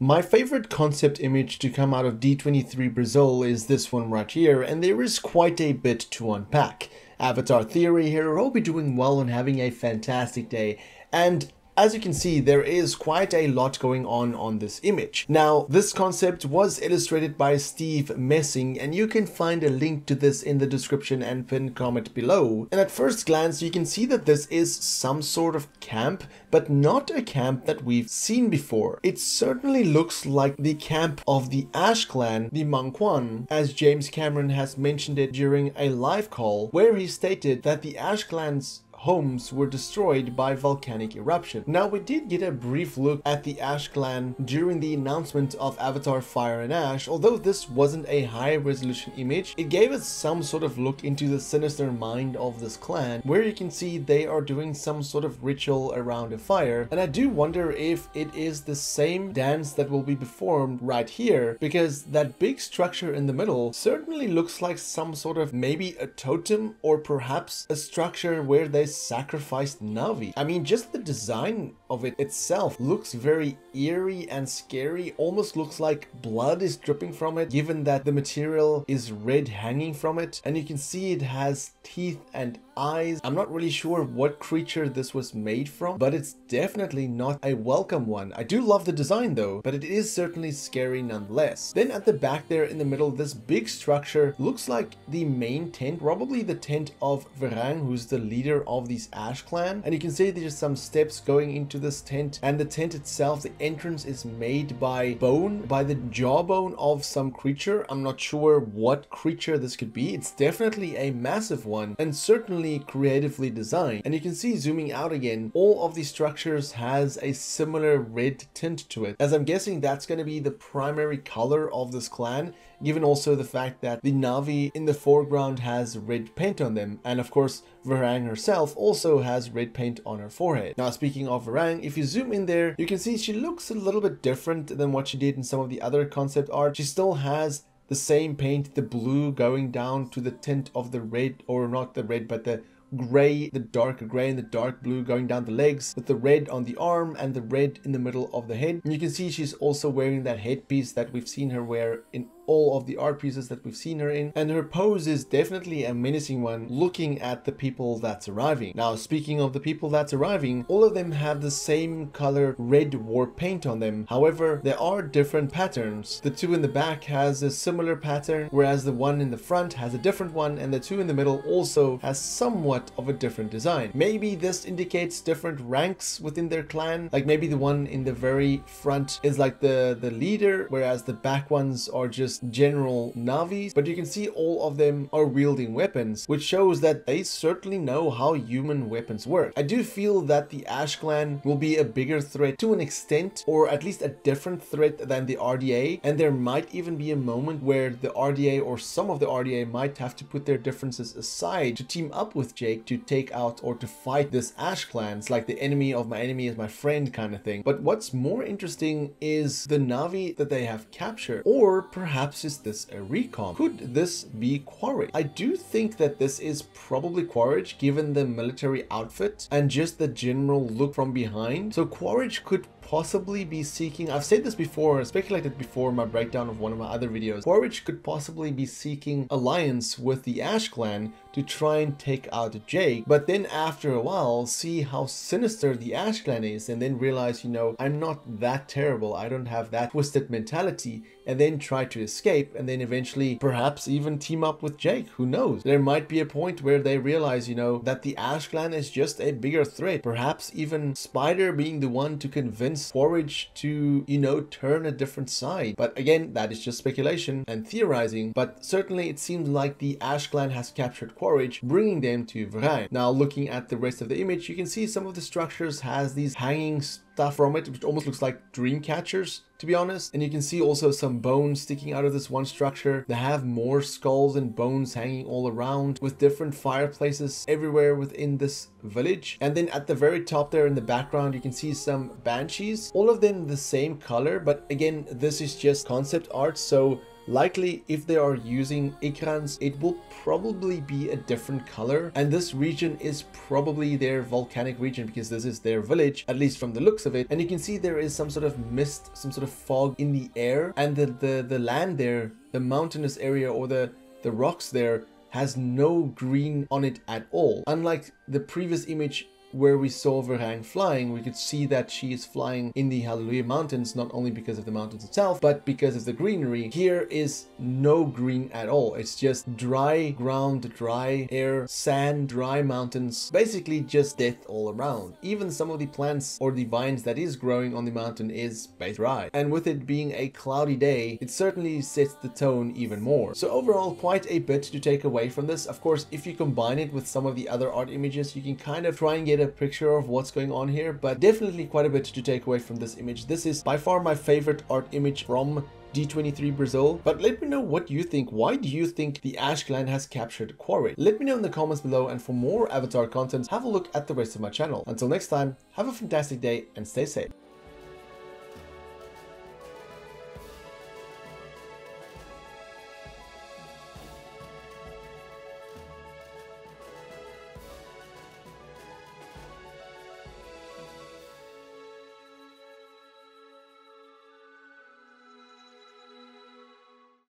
My favorite concept image to come out of D23 Brazil is this one right here, and there is quite a bit to unpack. Avatar Theory here, hope you're doing well and having a fantastic day. And as you can see, there is quite a lot going on this image. Now, this concept was illustrated by Steve Messing, and you can find a link to this in the description and pinned comment below. And at first glance, you can see that this is some sort of camp, but not a camp that we've seen before. It certainly looks like the camp of the Ash Clan, the Mangwan, as James Cameron has mentioned it during a live call, where he stated that the Ash Clan's homes were destroyed by volcanic eruption. Now, we did get a brief look at the Ash Clan during the announcement of Avatar Fire and Ash. Although this wasn't a high resolution image, it gave us some sort of look into the sinister mind of this clan, where you can see they are doing some sort of ritual around a fire. And I do wonder if it is the same dance that will be performed right here, because that big structure in the middle certainly looks like some sort of maybe a totem, or perhaps a structure where they sacrificed Na'vi. I mean, just the design of it itself looks very eerie and scary, almost looks like blood is dripping from it, given that the material is red hanging from it, and you can see it has teeth and eyes. I'm not really sure what creature this was made from, but it's definitely not a welcome one. I do love the design though, but it is certainly scary nonetheless. Then at the back there in the middle, this big structure looks like the main tent, probably the tent of Varang, who's the leader of these Ash Clan. And you can see there's some steps going into this tent, and the tent itself, the entrance is made by bone, by the jawbone of some creature. I'm not sure what creature this could be. It's definitely a massive one, and certainly creatively designed. And you can see, zooming out again, all of these structures has a similar red tint to it, as I'm guessing that's going to be the primary color of this clan, given also the fact that the Na'vi in the foreground has red paint on them, and of course Varang herself also has red paint on her forehead. Now, speaking of Varang, if you zoom in there, you can see she looks a little bit different than what she did in some of the other concept art. She still has the same paint, the blue going down to the tint of the red, or not the red, but the gray, the dark gray and the dark blue going down the legs, with the red on the arm and the red in the middle of the head. And you can see she's also wearing that headpiece that we've seen her wear in all of the art pieces that we've seen her in, and her pose is definitely a menacing one, looking at the people that's arriving. Now, speaking of the people that's arriving, all of them have the same color red war paint on them. However, there are different patterns. The two in the back has a similar pattern, whereas the one in the front has a different one, and the two in the middle also has somewhat of a different design. Maybe this indicates different ranks within their clan, like maybe the one in the very front is like the leader, whereas the back ones are just general Na'vis. But you can see all of them are wielding weapons, which shows that they certainly know how human weapons work. I do feel that the Ash Clan will be a bigger threat to an extent, or at least a different threat than the RDA, and there might even be a moment where the RDA or some of the RDA might have to put their differences aside to team up with Jake to take out or to fight this Ash Clan. It's like the enemy of my enemy is my friend kind of thing. But what's more interesting is the Na'vi that they have captured, or perhaps is this a recon? Could this be Quaritch? I do think that this is probably Quaritch, given the military outfit and just the general look from behind. So Quaritch could possibly be seeking, I've said this before, speculated before in my breakdown of one of my other videos, Quaritch could possibly be seeking alliance with the Ash Clan to try and take out Jake, but then after a while see how sinister the Ash Clan is, and then realize, you know, I'm not that terrible, I don't have that twisted mentality, and then try to escape, and then eventually perhaps even team up with Jake. Who knows? There might be a point where they realize, you know, that the Ash Clan is just a bigger threat, perhaps even Spider being the one to convince Quaritch to, you know, turn a different side. But again, that is just speculation and theorizing, but certainly it seems like the Ash Clan has captured Quaritch, bringing them to Varang. Now, looking at the rest of the image, you can see some of the structures has these hanging stuff from it, which almost looks like dream catchers, to be honest. And you can see also some bones sticking out of this one structure. They have more skulls and bones hanging all around, with different fireplaces everywhere within this village. And then at the very top there in the background, you can see some banshees, all of them the same color, but again, this is just concept art, so Likely, if they are using ekrans, it will probably be a different color, and this region is probably their volcanic region because this is their village, at least from the looks of it. And you can see there is some sort of mist, some sort of fog in the air, and the land there, the mountainous area or the rocks there, has no green on it at all. Unlike the previous image where we saw Varang flying, we could see that she is flying in the Hallelujah Mountains, not only because of the mountains itself, but because of the greenery. Here is no green at all. It's just dry ground, dry air, sand, dry mountains, basically just death all around. Even some of the plants or the vines that is growing on the mountain is basically dry. And with it being a cloudy day, it certainly sets the tone even more. So overall, quite a bit to take away from this. Of course, if you combine it with some of the other art images, you can kind of try and get a picture of what's going on here, but definitely quite a bit to take away from this image. This is by far my favorite art image from D23 Brazil, but let me know what you think. Why do you think the Ash clan has captured Quaritch? Let me know in the comments below, and for more Avatar content, have a look at the rest of my channel. Until next time, have a fantastic day and stay safe.